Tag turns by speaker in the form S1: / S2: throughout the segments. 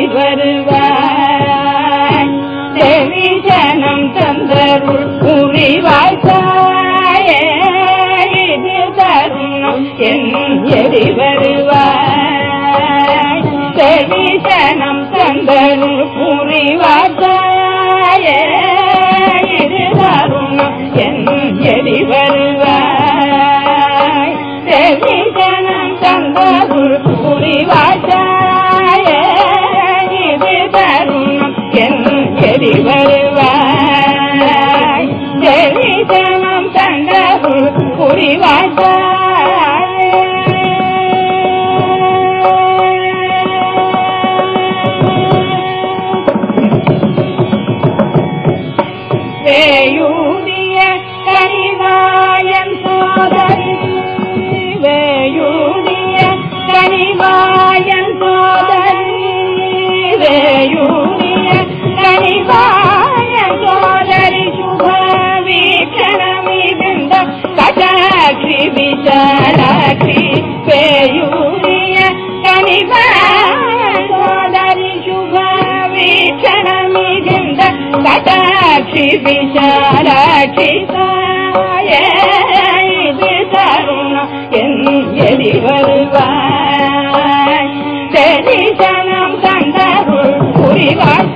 S1: வருவாய் தேவிஜனம் தந்தருள் புரிவாய் இது தருணம் என் எரி வருவாய் தேவிஜனம் தந்தருள் புரிவாய் இது தருணம் என் எரி வருவாய் தேவிஜனம் தந்தருள் புரிவாய் இது தருணம் என் எரி வருவாய் தேவிஜனம் தந்தருள் புரிவாய் வேயூதிய கனிவாயன் சோதரி வேயூதிய கனிவாயன் சோதரி வேயூதிய கனிவாயன் சோதரி சுப வீಕ್ಷಣமிದಿಂದ ಕಟಾಕ್ಷಿ ವಿಚಾರಾಕ್ಷಿ ಬೇಯೂರಿಯ ಕನಿವಾಯನ್ ಸೋದರಿ ಶುಭ ವೀಕ್ಷಣಮಿದಿಂದ ಕಟಾಕ್ಷಿ ವಿಚಾರಾಕ್ಷಿ இது தருணம் என் எரி வருவாய் தெரிசனம் கண்டருள் புரிவாய்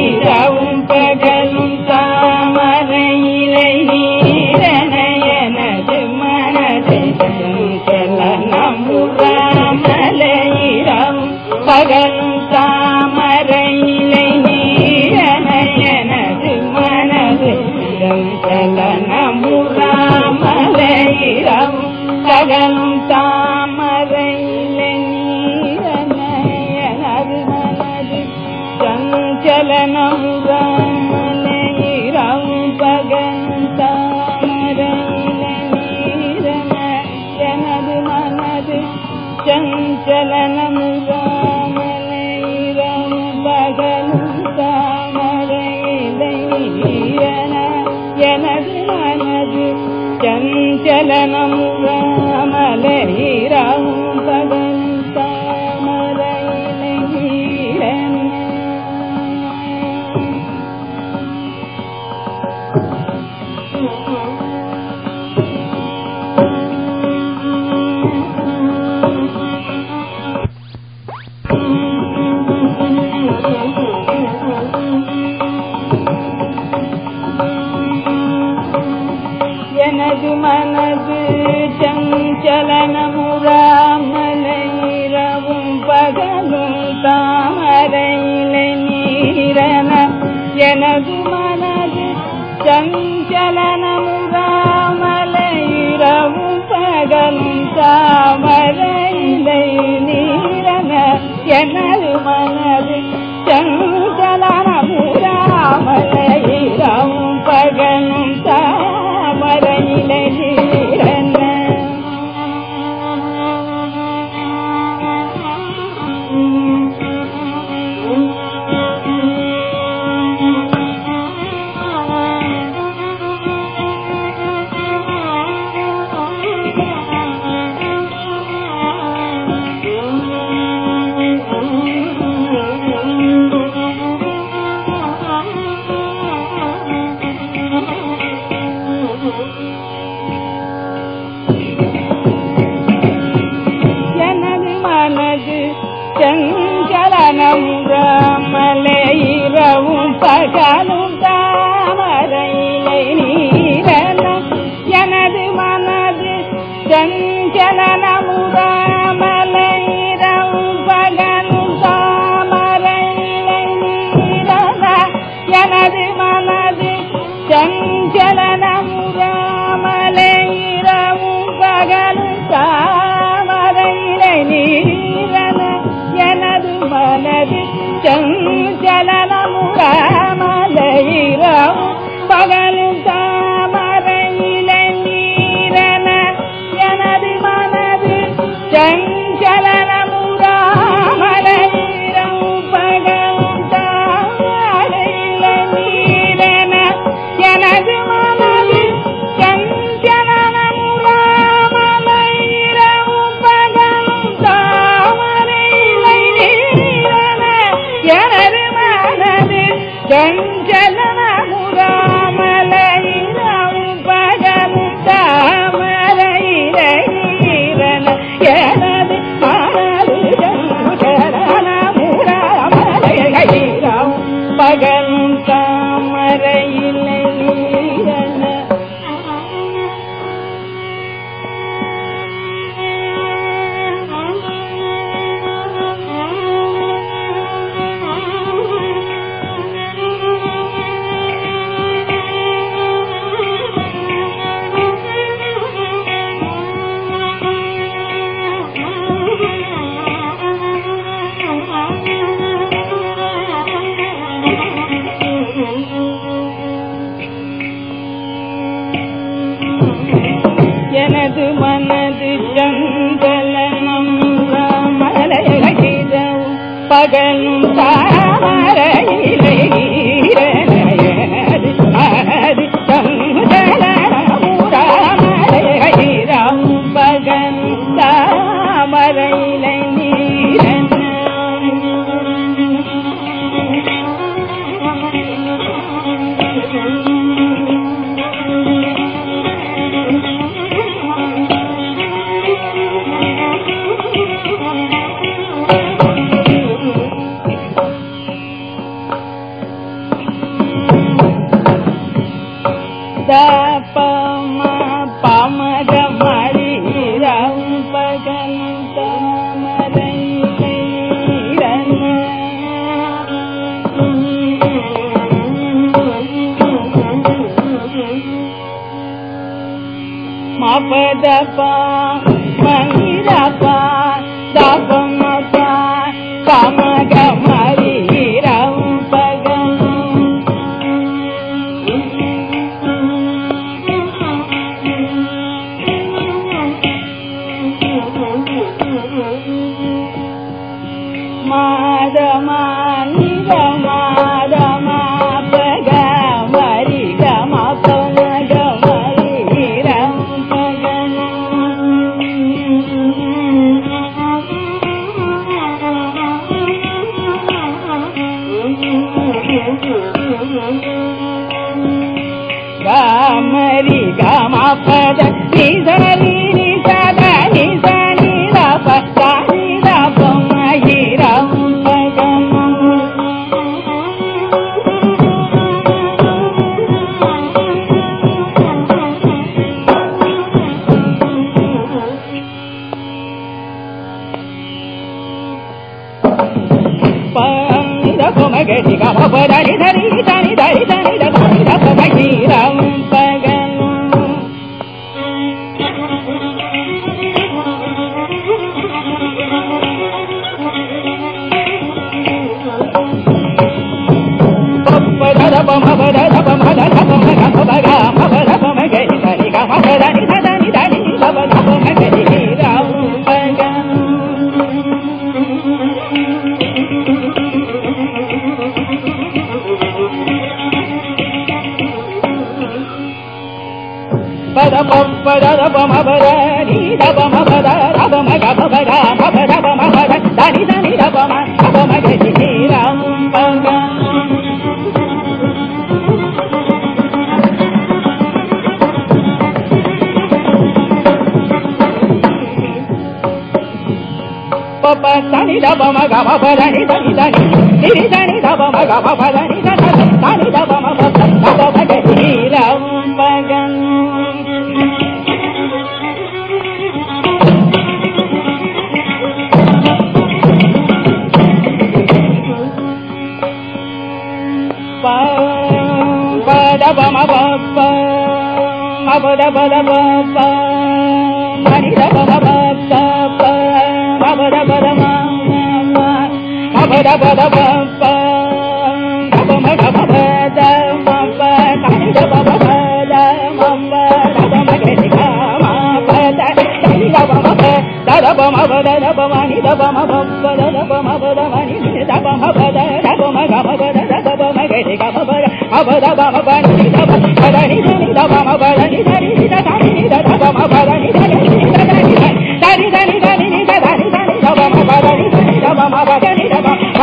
S1: இரவும் பகலும் தாமரையிலை நீரனையனது மனது சலனம் உறாமலை இரவும் பகலும் தாமரையிலை நீரனையனது மனது சலனம் உறாமலை இரவும் பகலும் தாமரையிலை நீரனையனது மனது சஞ்சலனம் ராமலையிரம் பகலும் தாமரையிலை நீரன எனது மனது சஞ்சலனம் ராமலையிரம் பகலும் தாமரையிலை நீரன எனது மனது சஞ்சலனம் ராமலையிரம் பகலும் தாமரையிலை நீரன எனது மனது சஞ்சலனமுறாமலையிரவும் பகலும் தாமரையிலை நீரன எனது மனது சஞ்சலனமுறாமலையிரவும் பகலும் தாமரையிலை நீரன எனது மனது சஞ்சலனமுறாமலையிரவும் பகலும் தாமரையிலை நீரன எனது மனது சஞ்சலனம் ராமலையிரவும் பகலும் தாமரையிலை நீரன எனது மனது சஞ்சலனம் ராமலையிரவும் பகலும் தாமரையிலை நீரன எனது மனது சஞ்சலனம் ராமலையிரவும் பகலும் தாமரையிலை நீரன எனது மனது சஞ்சலனம் ராமலையிரவும் பகலும் தாமரையிலை நீரன எனது மனது சஞ்சலனம் ராமலையிரவும் பகலும் தாமரையிலை நீரன எனது மனது ಚಂಚಲನ ಮುರಾಮಲೈರವು ಪಗಲು ತಾಮರೈರೈರನ எனது மனது ಚಂಚಲನ ಮುರಾಮಲೈರವು ಪಗಲು ತಾಮರೈರೈರನ எனது மனது சந்தலனம் மலையகிதம் பகலும் தாமரையிலே எனது மனது சந்தலனம் மலையகிதம் பகலும் தாமரையிலே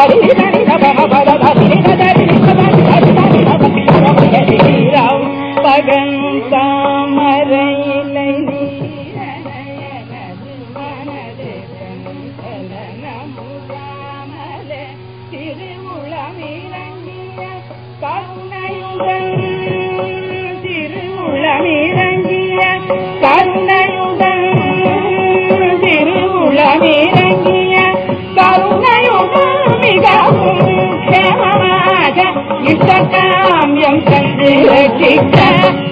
S2: Hari
S1: பகன் தாமரையிலை திருவுளமிறங்கிய கருணையுடன் திருவுளமிறங்கிய கருணையுடன் திருவுளமிறங்கிய கருணையுடன் மிகவும் க்ஷேமமாக இஷ்டகாமியம் தந்து ரட்சிக்க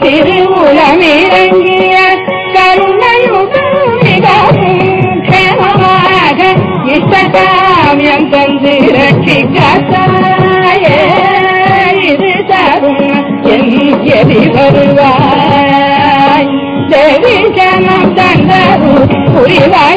S1: திருவுளமிறங்கிய கருணையுடன் மிகவும் க்ஷேமமாக இஷ்டகாமியம் தந்து ரட்சிக்க தாயே இது தரும் என் எதி வருவாய் தேவி ஜனம் தந்தரு புரிவாய்